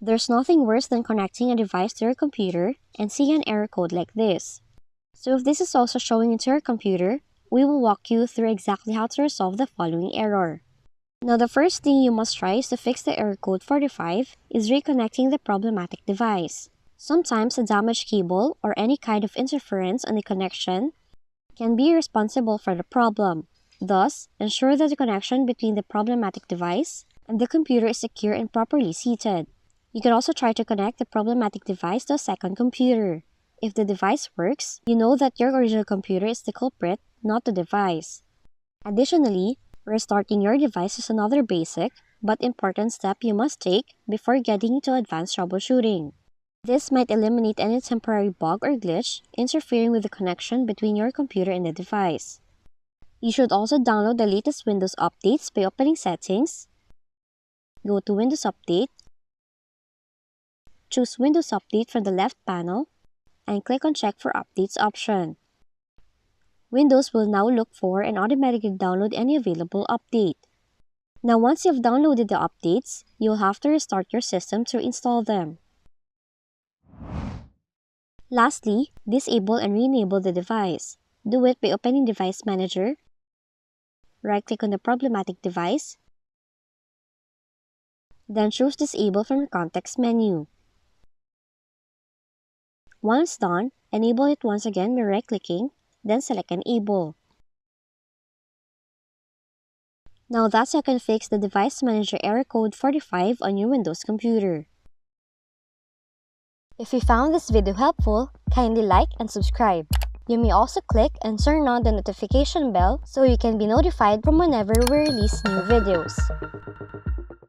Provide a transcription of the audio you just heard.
There's nothing worse than connecting a device to your computer and seeing an error code like this. So if this is also showing into your computer, we will walk you through exactly how to resolve the following error. Now the first thing you must try is to fix the error code 45 is reconnecting the problematic device. Sometimes a damaged cable or any kind of interference on the connection can be responsible for the problem. Thus, ensure that the connection between the problematic device and the computer is secure and properly seated. You can also try to connect the problematic device to a second computer. If the device works, you know that your original computer is the culprit, not the device. Additionally, restarting your device is another basic but important step you must take before getting into advanced troubleshooting. This might eliminate any temporary bug or glitch interfering with the connection between your computer and the device. You should also download the latest Windows updates by opening Settings, go to Windows Update, choose Windows Update from the left panel, and click on Check for Updates option. Windows will now look for and automatically download any available update. Now once you've downloaded the updates, you'll have to restart your system to install them. Lastly, disable and re-enable the device. Do it by opening Device Manager, right-click on the problematic device, then choose Disable from the context menu. Once done, enable it once again by right-clicking, then select Enable. Now that's how you can fix the Device Manager error code 45 on your Windows computer. If you found this video helpful, kindly like and subscribe. You may also click and turn on the notification bell so you can be notified from whenever we release new videos.